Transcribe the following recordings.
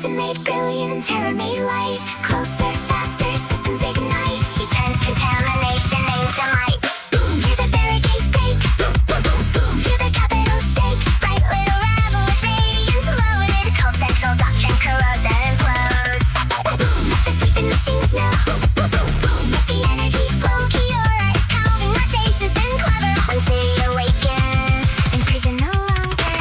Reason made brilliant and terror made light. Closer, faster, systems ignite. She turns contamination into might. Boom, hear the barricades break. Boom, boom, boom, boom. Feel the capital shake. Bright little rabble with radiance loaded. Cold central doctrine corrodes and implodes. Boom, the sleeping machines know. Boom, boom, boom, boom. Let the energy flow. Kiora is calming, audacious and clever. One city awakened, in prison no longer.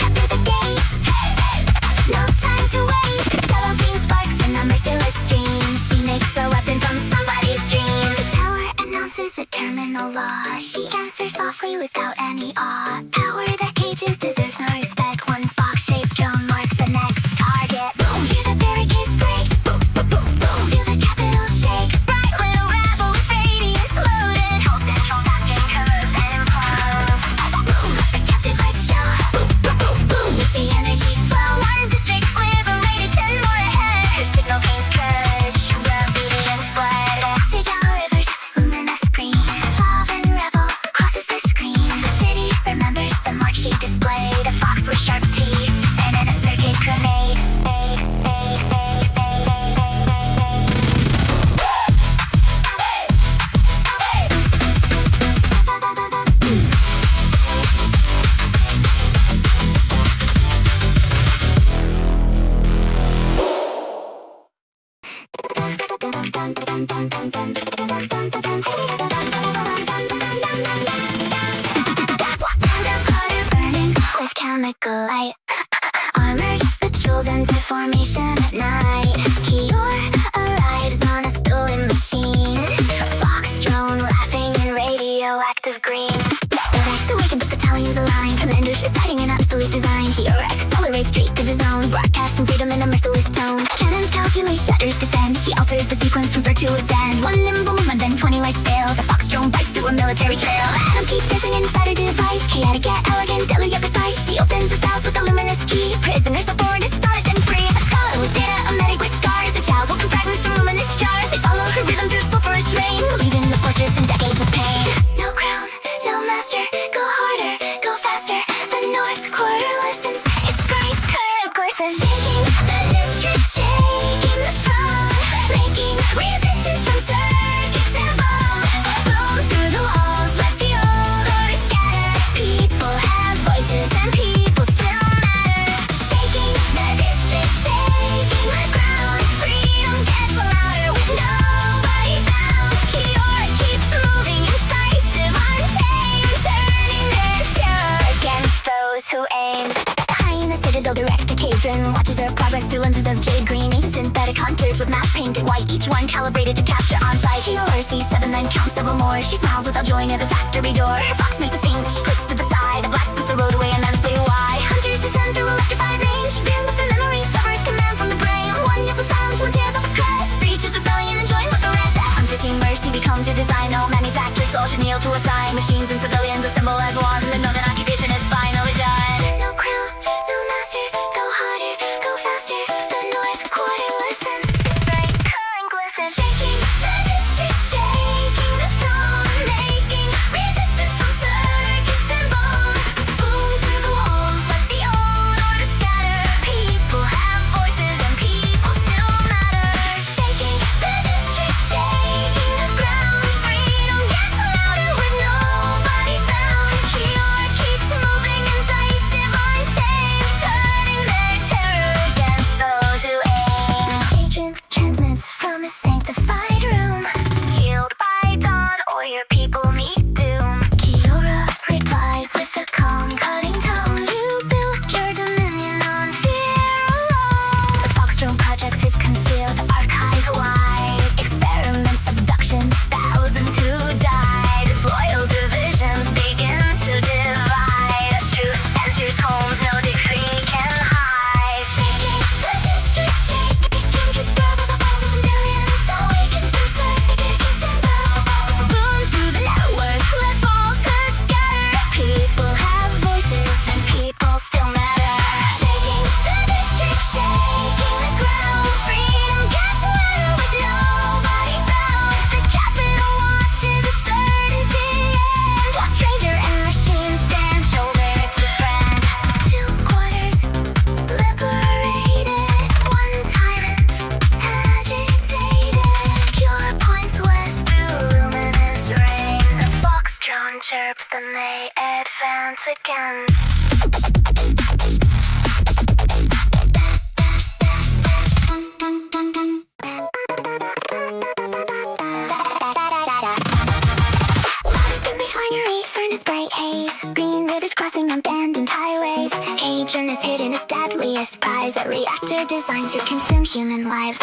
Cut through the day. No time to wait. Developing sparks in a merciless stream. She makes a weapon from somebody's dream. The tower announces a terminal law. She answers softly without any awe. Power that cages deserves no respect. One box-shaped drone marks the next target. Boom, hear the barricades break. Boom, boom, boom, boom. Feel the capital shake. Bright little rabble with radiance loaded. Cold central doctrine corrodes and implodes. Boom, the captive lights show. Boom, boom, boom, boom. With the energy flow. One district liberated, 10 more ahead. Her signal gains courage. Obedience blood. Cigar rivers, luminous green. Sovereign rebel crosses the screen. The city remembers the mark she displayed. A fox with sharp teeth and in a circuit grenade. Underwater burning with chemical light. Armored patrols enter formation at night. Kiora arrives on a stolen machine. Fox drone laughing in radioactive green. The ranks awaken but the battalions align. Commanders reciting an absolute design. Kiora accelerates streak of his own, broadcasting freedom in a merciless tone. Cannons calculate, shutters descend. She alters the sequence from start to its end. One nimble movement, then 20 lights fail. The fox drone bites through a military trail. Atoms keep dancing inside her device. Chaotic yet elegant, deadly yet precise. She opens the cells with a luminous key. Prisoners step forward, astonished and free. A scholar with data, a medic with scars. A child woken fragments from luminous jars. They follow her rhythm through sulphurous rain, leaving the fortress in decades of pain. No crown, no master. Go harder, go faster. The North Quarter listens. Its bright curve glistens. Shaking the district, shaking the throne. Making resistance from circuits and bone. Boom through the walls, let the old order scatter. People have voices and people still matter. Shaking the district, shaking the ground. Freedom gets louder with nobody bound. Kiora keeps moving, incisive, untamed. Turning their terror against those who aim. High in the citadel, direct occasion watches her progress through lenses of jade green. Eight synthetic hunters with masks painted white, each one calibrated to capture on sight. Kiora sees 7, then counts several more. She smiles without joy near the factory door. Her fox makes a feint, she slips to the side. A blast puts the road away immensely wide. Hunters descend through electrified range. Been with the memory, suffers command from the brain. One yells of silence, one tears off its crest. Reaches rebellion and join with the rest. Hunters see mercy becomes your design. No manufactured soul should kneel to a sign. Machines and civilians assemble as one. The northern occupation is finally done. No crown, no master. Go harder, go faster. The North Quarter listens. Bright current glistens. Shaking the district, shaking the throne. Making resistance from circuits and bone. Boom through the walls, let the old order scatter. People have voices and people still matter. Shaking the district, shaking the ground. Freedom gets louder with nobody once again. A reactor designed to consume human lives.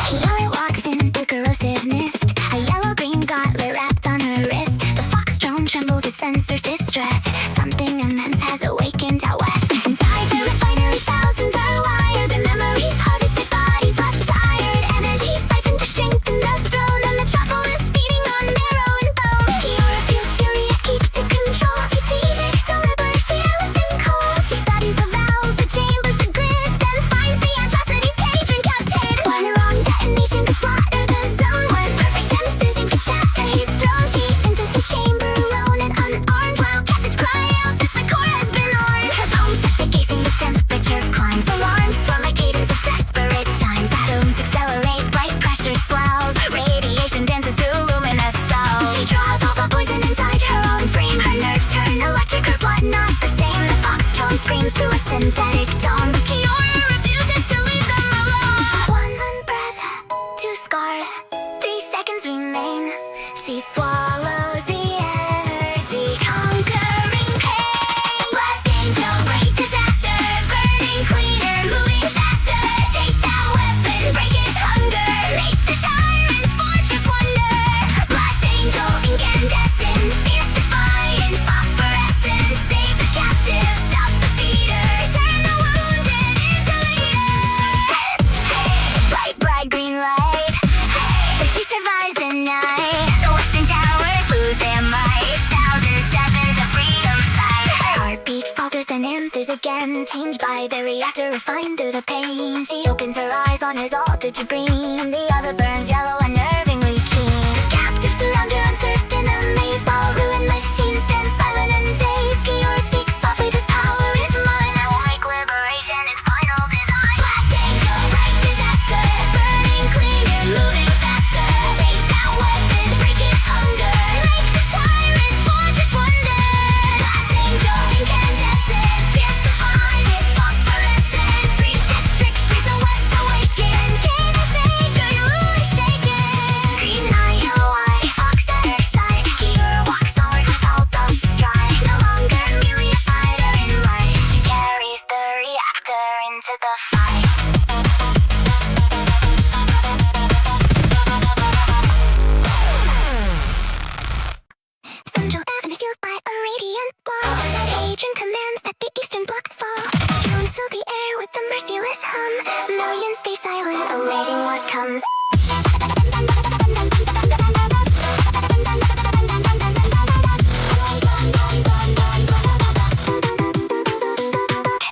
Kiora walks in through corrosive mist, a yellow-green gauntlet wrapped on her wrist. The fox drone trembles, it sensors distress. Something immense has awakened out west. Inside the refinery, thousands are wired. Their memories harvested, bodies left tired. Energy siphoned to strengthen the throne. The metropolis feeding on marrow and bone. Kiora feels fury, it keeps it controlled. Strategic, deliberate, fearless and cold. She studies the valves, the chambers, the grid, then finds the atrocities caged and captured. One wrong detonation could slaughter the zone. One perfect decision could shatter his throne. She enters the chamber alone and unarmed, while captives cry out that the core has been ordered. Her bones suffocating, the temperature climbs. Alarms swell like cadence of desperate chimes. Atoms accelerate, bright pressure swells. Radiation dances through luminous cells. She draws all the poison inside her own frame. Her nerves turn electric, her blood not the same. The fox drone screams through a synthetic tone, but Kiora refuses to leave them alone. One breath, two scars, 3 seconds remain. She swallows the energy, conquering pain. Blast angel, break disaster, burning cleaner, moving faster. Take that weapon, break its hunger, make the tyrant's fortress wonder. Blast angel, incandescent, fierce, defiant, phosphorescent. Save the captive, stop the feeder, turn the wounded into leaders. Bright, bright green light, safety survives the night. The western towers lose their might. Thousands step into freedom's sight. Her heartbeat falters, then answers again. Changed by the reactor, refined through the pain. She opens her eyes on his altar to green. The other burns yellow, unnervingly keen. The captives surround her, uncertain, amazed, while ruined machines stand silent and dazed. Kiora speaks softly, this power is mine. I wake liberation, its final design. Blast angel, bright disaster, burning cleaner, moving faster. Take that weapon, break its hunger, make the tyrant's fortress wonder. Blast angel, incandescent, fierce, defiant, phosphorescent. 3 districts, read the west awaken. King is sacred, rule is shaken. Green eye, yellow eye, fox at her side. Kiora walks onward with all thoughts dry. No longer merely a fighter in light. She carries the reactor into the fight. Central Avenue fueled by a radiant ball. Agent commands that the eastern blocks fall. Drones fill the air with a merciless hum. Millions stay silent, awaiting what comes.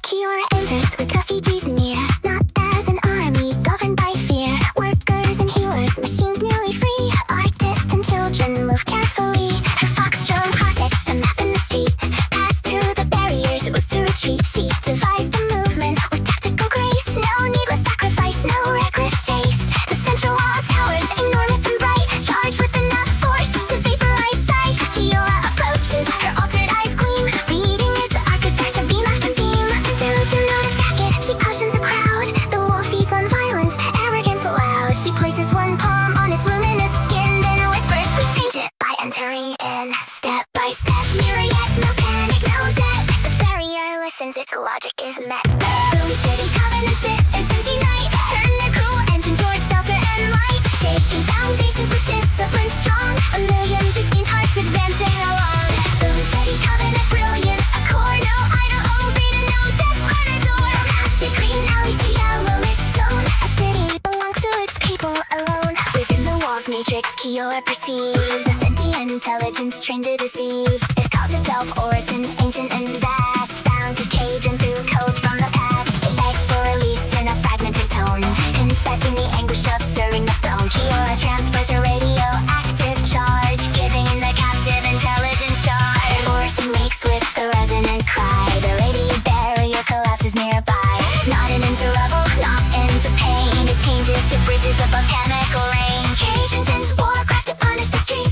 Kiora enters with refugees near, not as an army governed by fear. Workers and healers, machines newly free. Artists and children move carefully. Her fox drone projects the map in the street. Pass through the barriers, moves to retreat. She divides the movement with tactical grace. No needless sacrifice, no reckless chase. The central wall towers, enormous and bright, charged with enough force to vaporize sight. Kiora approaches, her altered eyes gleam, reading its architecture beam after beam. Those who not attack it, she cautions the crowd. The wall feeds on violence, arrogance loud. She places one palm on its luminous skin, then whispers, we change it by entering in. Step by step, myriad, no panic, no debt. The barrier listens, its logic is met. Boom City Covenant citizens unite. Turn their cruel engine towards shelter and light. Shaking foundations with discipline strong. A million distinct hearts advancing along. Boom City Covenant brilliant, a core, no idle, obey to no death on a door. Massive green alleys to yellow lit stone. A city belongs to its people alone. Within the walls matrix, Kiora perceives a sentient intelligence trained to deceive. It calls itself fluorescent, ancient and vast, bound to cage and through codes from the past. It begs for release in a fragmented tone, confessing the anguish of serving the throne. Kiora transfers her radioactive charge, giving the captive intelligence charge. Fluorescent wakes with a resonant cry. The radiant barrier collapses nearby. Not an into rubble, not into pain. It changes to bridges above chemical rain. Cage and sends warcraft to punish the street.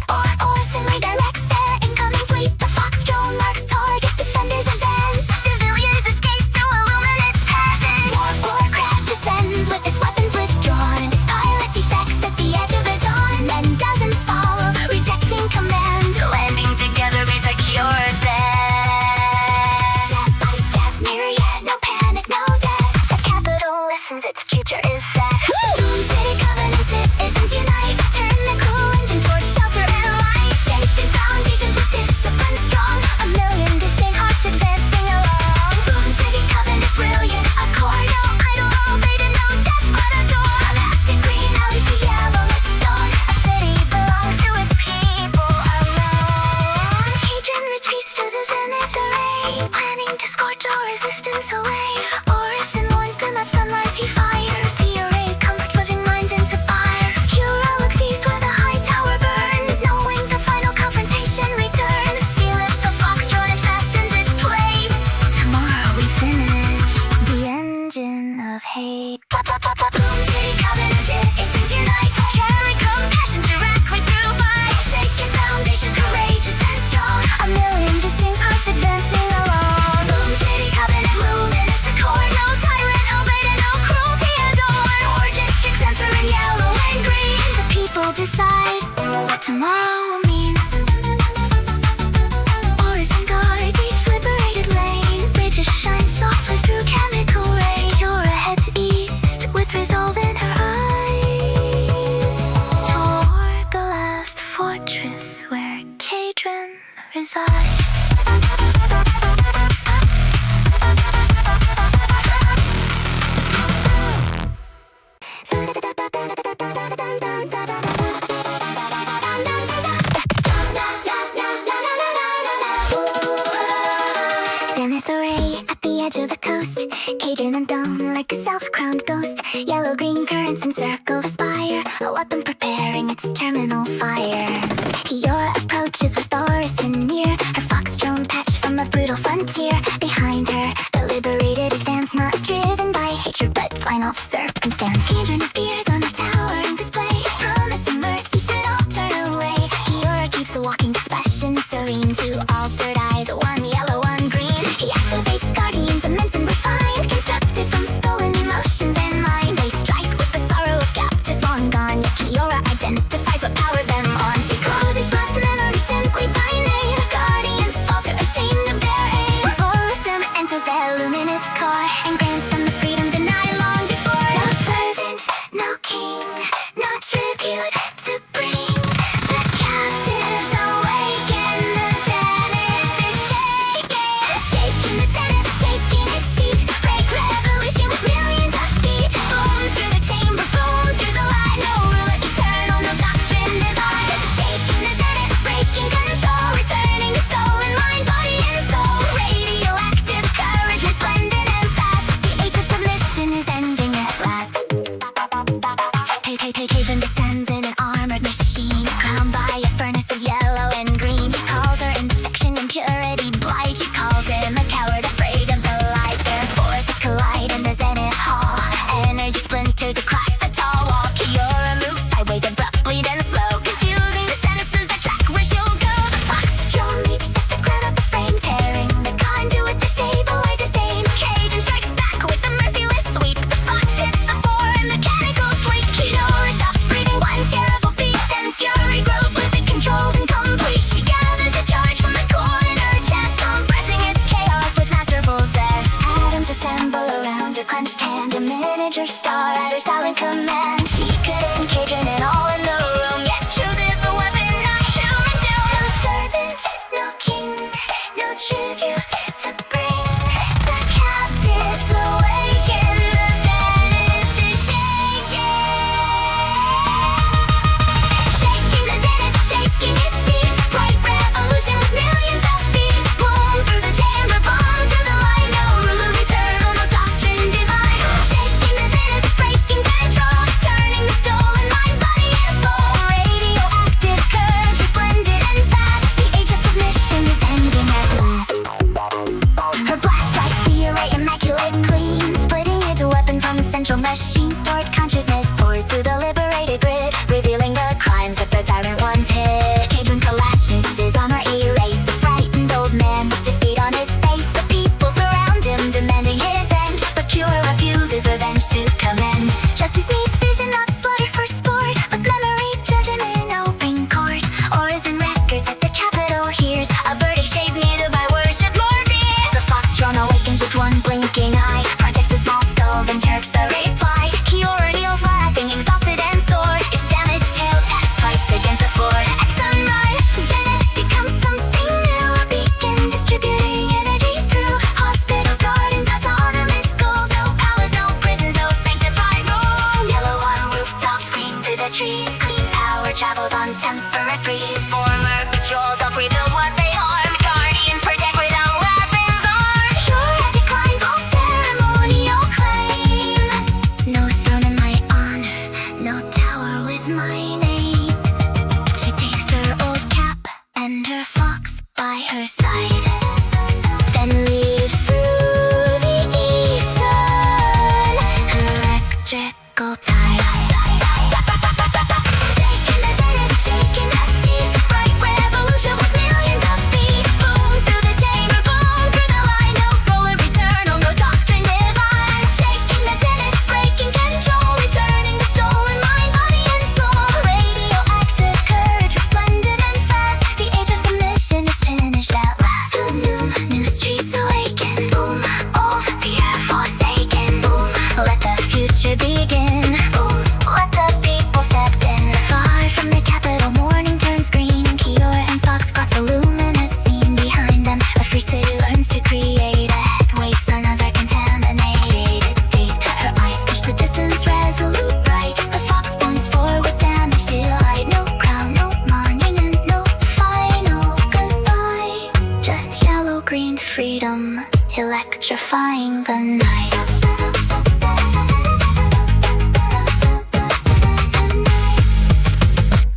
way, planning to scorch all resistance away. Orison warns them at sunrise he fires the array, converts living minds into fires. Kiora looks east where the high tower burns, knowing the final confrontation returns. She lifts the foxtrot and fastens its plate. Tomorrow we finish the engine of hate. Boom City covenanted, its things unite. Carry compassion directly through fight. Shaken foundations, courageous and strong. A million distinct hearts advancing along. Boom City covenant, luminous accord. No tyrant obeyed and no cruelty adored. Or districts answer in yellow and green. The people decide what tomorrow will mean. Orison guard each liberated lane. Bridges shine softly through chemical ray. Kiora heads east with resolve in her eyes. Toward the last fortress where Kadron resides. Zenith array at the edge of the coast. Kadron and dome like a self-crowned ghost. Yellow-green currents encircle the spire, a weapon preparing its terminal fire. Kiora approaches with Orison near, her fox drone patched from a brutal frontier. Behind her, the liberated advance, not driven by hatred but final circumstance. Kadron appears on the tower in display, promising mercy should all turn away. Kiora keeps the walking dispassion serene, two altered eyes, one yellow, one green. He activates guardians immense and refined, constructed from stolen emotions and mind. They strike with the sorrow of captives long gone, yet Kiora identifies what powers them on. She calls each lost memory gently by name. Guardians falter, ashamed of their aim. ride, then leaves through the eastern electrical tide. Shaking the zenith, shaking the seas, bright revolution with millions of feet. Boom through the chamber, boom through the line. No roller eternal, no doctrine divine. Shaking the zenith, breaking control, returning the stolen mind, body and soul. Radioactive courage, resplendent and fast. The age of submission is finished at last. To new streets awaken. Boom, old fear forsaken. Boom, let the future begin. Boom, let the people step in. Far from the capital, morning turns green. Kiora and Foxglot's a luminous scene. Behind them, a free city learns to create. Ahead waits another contaminated state. Her eyes push the distance, resolute, bright. The fox points forward, damage delight. No crown, no monument, no final goodbye. Just yellow-green freedom, electrifying the night.